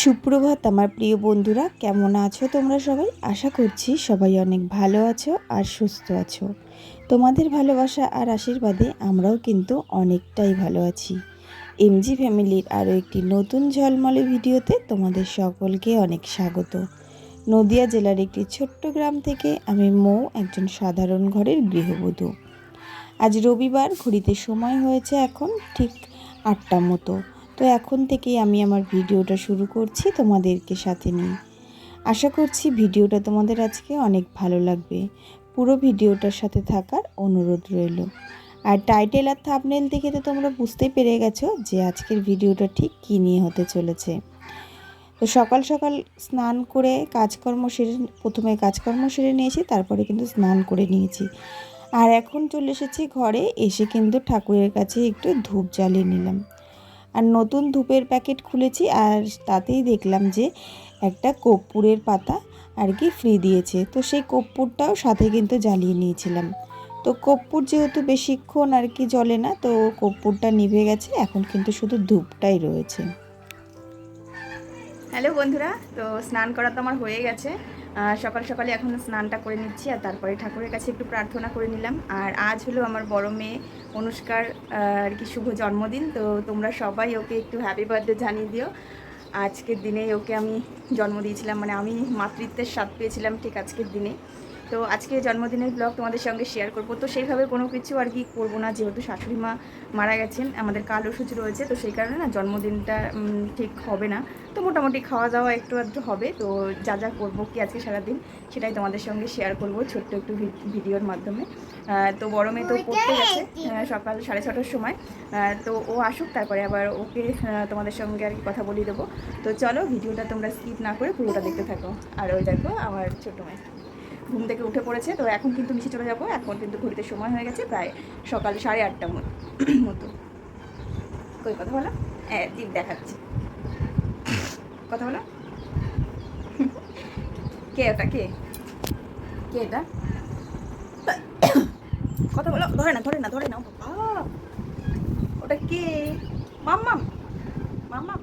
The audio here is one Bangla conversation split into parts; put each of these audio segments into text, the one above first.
সুপ্রভাত আমার প্রিয় বন্ধুরা, কেমন আছো তোমরা সবাই? আশা করছি সবাই অনেক ভালো আছো আর সুস্থ আছো। তোমাদের ভালোবাসা আর আশীর্বাদে আমরাও কিন্তু অনেকটাই ভালো আছি। এমজি ফ্যামিলির আরও একটি নতুন ঝলমলে ভিডিওতে তোমাদের সকলকে অনেক স্বাগত। নদিয়া জেলার একটি ছোট্ট গ্রাম থেকে আমি মৌ, একজন সাধারণ ঘরের গৃহবধূ। আজ রবিবার, ঘড়িতে সময় হয়েছে এখন ঠিক 8টা মতো। তো এখন থেকেই আমি আমার ভিডিওটা শুরু করছি তোমাদেরকে সাথে নিয়ে। আশা করছি ভিডিওটা তোমাদের আজকে অনেক ভালো লাগবে। পুরো ভিডিওটার সাথে থাকার অনুরোধ রইল। আর টাইটেল আর থাম্বনেল দেখে তো তোমরা বুঝতেই পেরে গেছো যে আজকের ভিডিওটা ঠিক কী নিয়ে হতে চলেছে। তো সকাল সকাল স্নান করে প্রথমে কাজকর্ম সেরে নিয়েছি, তারপরে কিন্তু স্নান করে নিয়েছি। আর এখন চলে এসেছি ঘরে, এসে কিন্তু ঠাকুরের কাছে একটু ধূপ জ্বালিয়ে নিলাম। আর নতুন ধূপের প্যাকেট খুলেছি, আর তাতেই দেখলাম যে একটা কর্পূরের পাতা আর কি ফ্রি দিয়েছে। তো সেই কর্পূরটাও সাথে কিন্তু জ্বালিয়ে নিয়েছিলাম। তো কর্পূর যেহেতু বেশিক্ষণ আর কি জ্বলে না, তো কর্পূরটা নিভে গেছে, এখন কিন্তু শুধু ধূপটাই রয়েছে। হ্যালো বন্ধুরা, তো স্নান করা তো আমার হয়ে গেছে। সকাল সকালে এখন স্নানটা করে নিচ্ছি, আর তারপরে ঠাকুরের কাছে একটু প্রার্থনা করে নিলাম। আর আজ হলো আমার বড় মেয়ে অনুষ্কার আর কি শুভ জন্মদিন। তো তোমরা সবাই ওকে একটু হ্যাপি বার্থডে জানিয়ে দিও। আজকের দিনেই ওকে আমি জন্ম দিয়েছিলাম, মানে আমি মাতৃত্বের স্বাদ পেয়েছিলাম ঠিক আজকের দিনে। তো আজকে জন্মদিনের ব্লগ তোমাদের সঙ্গে শেয়ার করবো। তো সেইভাবে কোনো কিছু আর কি করবো না, যেহেতু শাশুড়ি মা মারা গেছেন, আমাদের কাল ওষুধ রয়েছে, তো সেই কারণে না জন্মদিনটা ঠিক হবে না। তো মোটামুটি খাওয়া দাওয়া একটু আধটু হবে। তো যা যা করবো কি আজকে সারাদিন, সেটাই তোমাদের সঙ্গে শেয়ার করবো ছোট্ট একটু ভিডিওর মাধ্যমে। তো বড় মেয়ে তো পড়তে গেছে সকাল 6:30টার সময়। তো ও আসুক, তারপরে আবার ওকে তোমাদের সঙ্গে আর কি কথা বলিয়ে দেবো। তো চলো, ভিডিওটা তোমরা স্কিপ না করে পুরোটা দেখতে থাকো। আর ওই দেখো আমার ছোটো মেয়ে ঘুম থেকে উঠে পড়েছে। তো এখন কিন্তু নিচে চলে যাবো। এখন কিন্তু ঘড়িতে সময় হয়ে গেছে প্রায় সকাল 8:30 মতো। কই কথা বলো? হ্যাঁ, টিপ দেখাচ্ছি। কথা বলো। কে ওটা? কে কে এটা? কথা বলো। ধরে না ধরে না ধরে না, ওটা কে? মাম্মাম, মাম্মাম।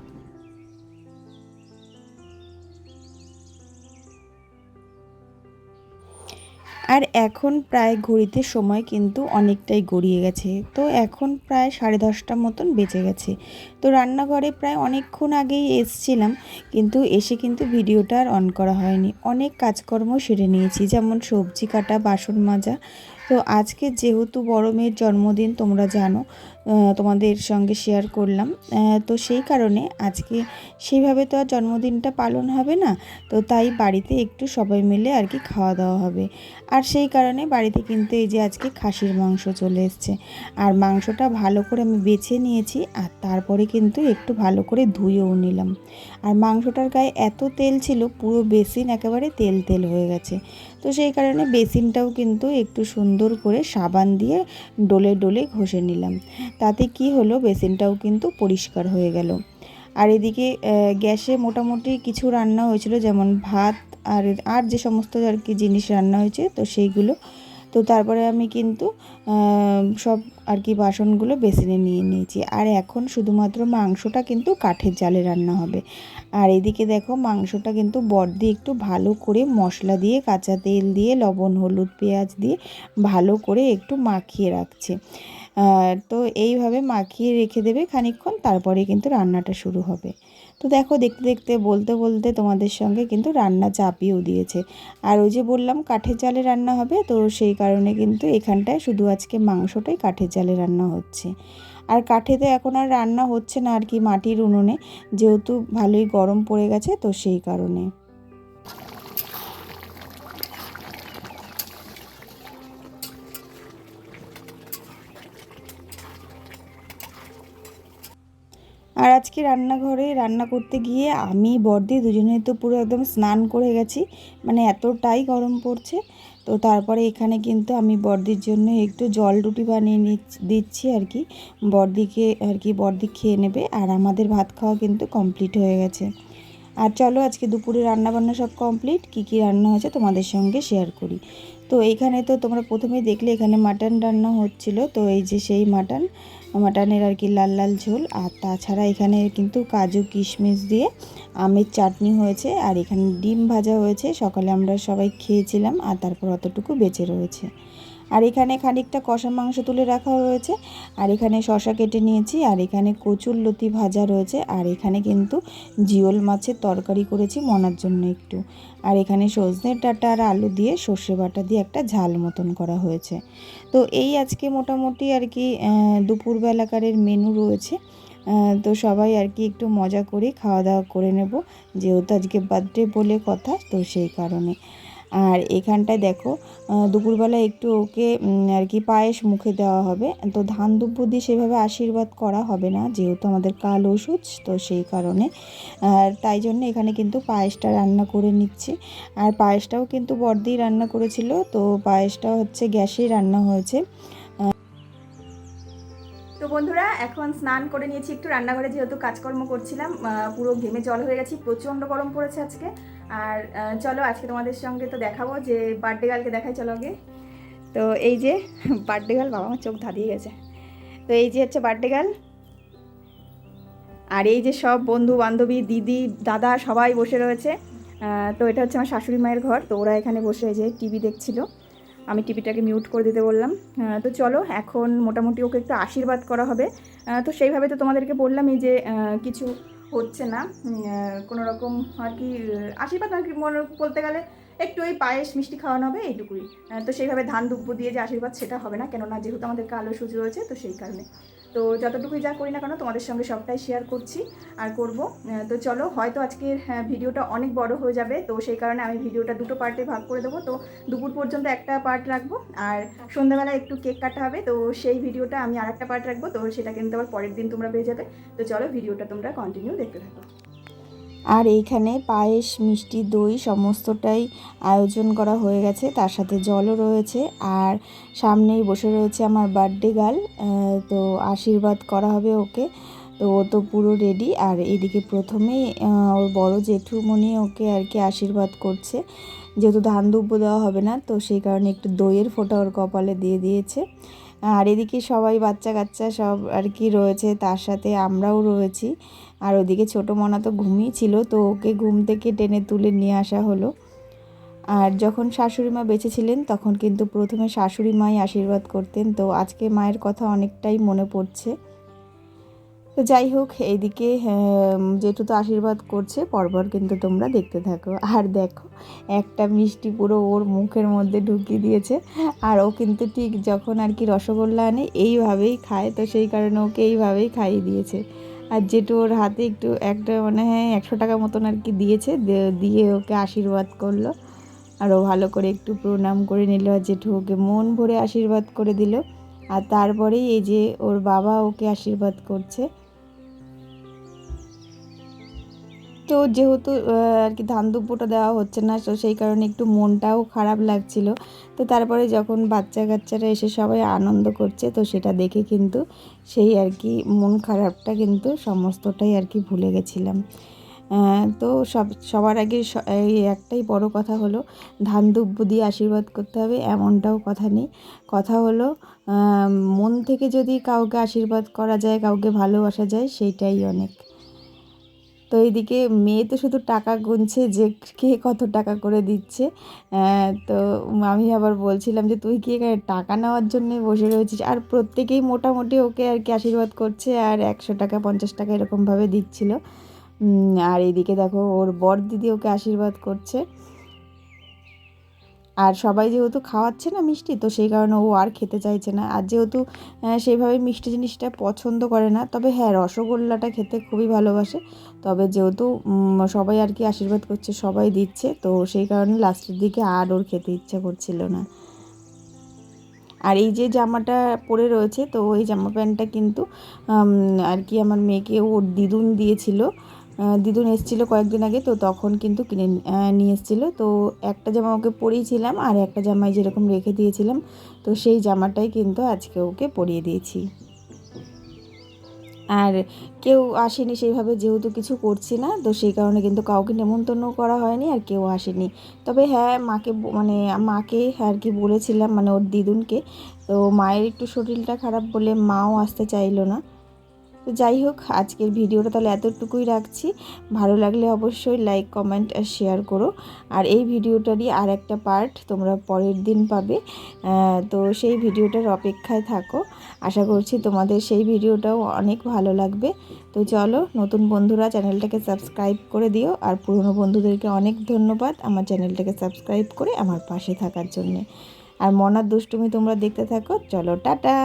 আর এখন প্রায় ঘড়িতে সময় কিন্তু অনেকটাই গড়িয়ে গেছে। তো এখন প্রায় 10:30 মতন বেজে গেছে। তো রান্নাঘরে প্রায় অনেকক্ষণ আগেই এসছিলাম, কিন্তু এসে কিন্তু ভিডিওটা আর অন করা হয়নি। অনেক কাজকর্ম সেরে নিয়েছি, যেমন সবজি কাটা, বাসন মাজা। তো আজকে যেহেতু বড় মেয়ের জন্মদিন, তোমরা জানো, তোমাদের সঙ্গে শেয়ার করলাম। তো সেই কারণে আজকে সেইভাবে তো আর জন্মদিনটা পালন হবে না। তো তাই বাড়িতে একটু সবাই মিলে আর কি খাওয়া দাওয়া হবে। আর সেই কারণে বাড়িতে কিন্তু এই যে আজকে খাসির মাংস চলে এসছে। আর মাংসটা ভালো করে আমি বেছে নিয়েছি, আর তারপরে কিন্তু একটু ভালো করে ধুয়েও নিলাম। আর মাংসটার গায়ে এত তেল ছিল, পুরো বেসিন একেবারে তেল তেল হয়ে গেছে। তো সেই কারণে বেসিনটাও কিন্তু একটু সুন্দর করে সাবান দিয়ে ডলে ডলে ঘষে নিলাম। তাতে কি হলো, বেসিনটাও কিন্তু পরিষ্কার হয়ে গেল। আর এদিকে গ্যাসে মোটামুটি কিছু রান্না হয়েছিল, যেমন ভাত আর আর যে সমস্ত আর কি জিনিস রান্না হয়েছে, তো সেইগুলো। তো তারপরে আমি কিন্তু সব আর কি বাসনগুলো বেসিনে নিয়ে নিয়েছি। আর এখন শুধুমাত্র মাংসটা কিন্তু কাঠের জালে রান্না হবে। আর এদিকে দেখো, মাংসটা কিন্তু বড়দি একটু ভালো করে মশলা দিয়ে, কাঁচা তেল দিয়ে, লবণ, হলুদ, পেঁয়াজ দিয়ে ভালো করে একটু মাখিয়ে রাখছে। তো এইভাবে মাখিয়ে রেখে দেবে খানিকক্ষণ, তারপরে কিন্তু রান্নাটা শুরু হবে। তো দেখো, দেখতে দেখতে বলতে বলতে তোমাদের সঙ্গে কিন্তু রান্না চাপিয়েও দিয়েছে। আর ওই যে বললাম কাঠের জালে রান্না হবে, তো সেই কারণে কিন্তু এখানটায় শুধু আজকে মাংসটাই কাঠের জালে রান্না হচ্ছে। আর কাঠেতে এখন আর রান্না হচ্ছে না আর কি, মাটির উনুনে, যেহেতু ভালোই গরম পড়ে গেছে, তো সেই কারণে। আর আজকে রান্নাঘরে রান্না করতে গিয়ে আমি বড়দি দুজনে তো পুরো একদম স্নান করে গেছি, মানে এতটাই গরম পড়ছে। তো তারপরে এখানে কিন্তু আমি বড়দির জন্য একটু জল রুটি বানিয়ে দিচ্ছি আর কি, বড়দিকে আর কি, বড়দি খেয়ে নেবে। আর আমাদের ভাত খাওয়া কিন্তু কমপ্লিট হয়ে গেছে। আর চলো, আজকে দুপুরে রান্নাবান্না সব কমপ্লিট। কী কী রান্না হয়েছে তোমাদের সঙ্গে শেয়ার করি। তো এইখানে তো তোমরা প্রথমেই দেখলে, এখানে মাটন রান্না হচ্ছিল। তো এই যে সেই মাটন, মাটনের আর কি লাল লাল ঝোল। আর তাছাড়া এখানে কিন্তু কাজু কিশমিশ দিয়ে আমের চাটনি হয়েছে, আর এখানে ডিম ভাজা হয়েছে। সকালে আমরা সবাই খেয়েছিলাম আর তারপর অতটুকু বেঁচে রয়েছে। আর এখানে খানিকটা কষা মাংস তুলে রাখা রয়েছে, আর এখানে শসা কেটে নিয়েছি, আর এখানে কচুর লতি ভাজা রয়েছে, আর এখানে কিন্তু জিওল মাছের তরকারি করেছি মনার জন্য একটু। আর এখানে সজনে ডাঁটা আর আলু দিয়ে সর্ষে বাটা দিয়ে একটা ঝাল মতন করা হয়েছে। তো এই আজকে মোটামুটি আর কি দুপুরবেলাকারের মেনু রয়েছে। তো সবাই আর কি একটু মজা করে খাওয়া দাওয়া করে নেব, যেহেতু আজকে বার্থডে বলে কথা, তো সেই কারণে। আর এখানটায় দেখো দুপুরবেলা একটু ওকে আর কি পায়েস মুখে দেওয়া হবে। তো ধান দুব্বো দিয়ে সেভাবে আশীর্বাদ করা হবে না, যেহেতু আমাদের কাল ওষুধ, তো সেই কারণে। আর তাই জন্য এখানে কিন্তু পায়েসটা রান্না করে নিচ্ছি। আর পায়েসটাও কিন্তু বড়দিই রান্না করেছিল, তো পায়েসটা হচ্ছে গ্যাসেই রান্না হয়েছে। তো বন্ধুরা, এখন স্নান করে নিয়েছি, একটু রান্নাঘরে যেহেতু কাজকর্ম করছিলাম, পুরো ঘেমে জল হয়ে গেছি, প্রচণ্ড গরম পড়েছে আজকে। আর চলো আজকে তোমাদের সঙ্গে তো দেখাবো যে বার্থডে গার্লকে দেখাই, চলো আগে। তো এই যে বার্থডে গার্ল, বাবা আমার চোখ ধাঁধিয়ে গেছে। তো এই যে হচ্ছে বার্থডে গার্ল, আর এই যে সব বন্ধু বান্ধবী, দিদি দাদা সবাই বসে রয়েছে। তো এটা হচ্ছে আমার শাশুড়ি মায়ের ঘর, তো ওরা এখানে বসে যে টিভি দেখছিল, আমি টিভিটাকে মিউট করে দিতে বললাম। তো চলো এখন মোটামুটি ওকে একটু আশীর্বাদ করা হবে। তো সেইভাবে তো তোমাদেরকে বললামই যে কিছু হচ্ছে না, কোনো রকম আর কি আশীর্বাদ আর কি বলতে গেলে একটু ওই পায়েস মিষ্টি খাওয়ানো হবে এইটুকুই। তো সেইভাবে ধান দুব্বো দিয়ে যে আশীর্বাদ সেটা হবে না, কেননা যেহেতু আমাদের কালো সূর্য রয়েছে, তো সেই কারণে। তো যতটুকুই যা করি না কেন তোমাদের সঙ্গে সবটাই শেয়ার করছি আর করব। তো চলো, হয়তো আজকের ভিডিওটা অনেক বড় হয়ে যাবে, তো সেই কারণে আমি ভিডিওটা দুটো পার্টে ভাগ করে দেবো। তো দুপুর পর্যন্ত একটা পার্ট রাখবো, আর সন্ধ্যাবেলা একটু কেক কাটা হবে, তো সেই ভিডিওটা আমি আর একটা পার্ট রাখবো, তো সেটা কিন্তু আবার পরের দিন তোমরা পেয়ে যাবে। তো চলো ভিডিওটা তোমরা কন্টিনিউ দেখতে থাকো। আর এইখানে পায়েস মিষ্টি দই সমস্তটাই আয়োজন করা হয়ে গেছে, তার সাথে জলও রয়েছে। আর সামনেই বসে রয়েছে আমার বার্থডে গার্ল, তো আশীর্বাদ করা হবে ওকে। তো ও তো পুরো রেডি। আর এদিকে প্রথমেই ওর বড় জেঠুমণি ওকে আর কি আশীর্বাদ করছে, যেহেতু ধান দুব্বো দেওয়া হবে না, তো সেই কারণে একটু দইয়ের ফোঁটা ওর কপালে দিয়ে দিয়েছে। আর এদিকে সবাই বাচ্চা কাচ্চা সব আর কি রয়েছে, তার সাথে আমরাও রয়েছি। আর ওদিকে ছোটো মনা তো ঘুমিয়েছিল, তো ওকে ঘুম থেকে টেনে তুলে নিয়ে আসা হলো। আর যখন শাশুড়ি মা বেঁচে ছিলেন তখন কিন্তু প্রথমে শাশুড়ি মাই আশীর্বাদ করতেন, তো আজকে মায়ের কথা অনেকটাই মনে পড়ছে। তো যাই হোক, এইদিকে যেটু তো আশীর্বাদ করছে, পরপর কিন্তু তোমরা দেখতে থাকো। আর দেখো, একটা মিষ্টি পুরো ওর মুখের মধ্যে ঢুকিয়ে দিয়েছে। আর ও কিন্তু ঠিক যখন আর কি রসগোল্লা আনে এইভাবেই খায়, তো সেই কারণে ওকে এইভাবেই খাইয়ে দিয়েছে। আর যেটু ওর হাতে একটু একটা মানে 100 টাকা মতন আর কি দিয়েছে, দিয়ে ওকে আশীর্বাদ করলো। আর ও ভালো করে একটু প্রণাম করে নিল, আর জেঠু ওকে মন ভরে আশীর্বাদ করে দিল। আর তারপরেই এই যে ওর বাবা ওকে আশীর্বাদ করছে। তো যেহেতু আর কি ধান দুব্বোটা দেওয়া হচ্ছে না, তো সেই কারণে একটু মনটাও খারাপ লাগছিল। তো তারপরে যখন বাচ্চা কাচ্চারা এসে সবাই আনন্দ করছে, তো সেটা দেখে কিন্তু সেই আর কি মন খারাপটা কিন্তু সমস্তটাই আর কি ভুলে গেছিলাম। তো সবার আগে এই একটাই বড় কথা হলো, ধান দুব্বো দিয়ে আশীর্বাদ করতে হবে এমনটাও কথা নেই। কথা হলো মন থেকে যদি কাউকে আশীর্বাদ করা যায়, কাউকে ভালোবাসা যায়, সেইটাই অনেক। তো এইদিকে মেয়ে তো শুধু টাকা গুনছে যে কে কত টাকা করে দিচ্ছে। তো আমি আবার বলছিলাম যে তুই কি এখানে টাকা নেওয়ার জন্যে বসে রয়েছিস? আর প্রত্যেকেই মোটামুটি ওকে আর কি আশীর্বাদ করছে, আর 100 টাকা 50 টাকা এরকমভাবে দিচ্ছিল। আর এইদিকে দেখো ওর বর দিদি ওকে আশীর্বাদ করছে। আর সবাই যেহেতু খাওয়াচ্ছে না মিষ্টি, তো সেই কারণে ও আর খেতে চাইছে না। আর যেহেতু সেইভাবে মিষ্টি জিনিসটা পছন্দ করে না, তবে হ্যাঁ রসগোল্লাটা খেতে খুবই ভালোবাসে। তবে যেহেতু সবাই আর কি আশীর্বাদ করছে, সবাই দিচ্ছে, তো সেই কারণে লাস্টের দিকে আর ওর খেতে ইচ্ছা করছিল না। আর এই যে জামাটা পরে রয়েছে, তো ওই জামা প্যান্টটা কিন্তু আর কি আমার মেয়েকে ওর দিদুন দিয়েছিল। দিদুন এসেছিলো কয়েকদিন আগে, তো তখন কিন্তু কিনে নিয়ে এসেছিলো। তো একটা জামা ওকে পরিয়েছিলাম, আর একটা জামাই যেরকম রেখে দিয়েছিলাম, তো সেই জামাটাই কিন্তু আজকে ওকে পরিয়ে দিয়েছি। আর কেউ আসেনি সেইভাবে, যেহেতু কিছু করছি না, তো সেই কারণে কিন্তু কাউকে নেমন্তন্ন করা হয়নি আর কেউ আসেনি। তবে হ্যাঁ, মাকে আর কি বলেছিলাম, মানে ওর দিদুনকে। তো মায়ের একটু শরীরটা খারাপ বলে মাও আসতে চাইলো না। তো যাই হোক, আজকের ভিডিওটা তাহলে এতটুকুই রাখছি। ভালো লাগলে অবশ্যই লাইক, কমেন্ট আর শেয়ার করো। আর এই ভিডিওটারই আর একটা পার্ট তোমরা পরের দিন পাবে। তো সেই ভিডিওটার অপেক্ষায় থাকো। আশা করছি তোমাদের সেই ভিডিওটাও অনেক ভালো লাগবে। তো চলো, নতুন বন্ধুরা চ্যানেলটাকে সাবস্ক্রাইব করে দিও, আর পুরনো বন্ধুদেরকে অনেক ধন্যবাদ আমার চ্যানেলটাকে সাবস্ক্রাইব করে আমার পাশে থাকার জন্যে। আর মনার দুষ্টুমি তোমরা দেখতে থাকো। চলো, টাটা।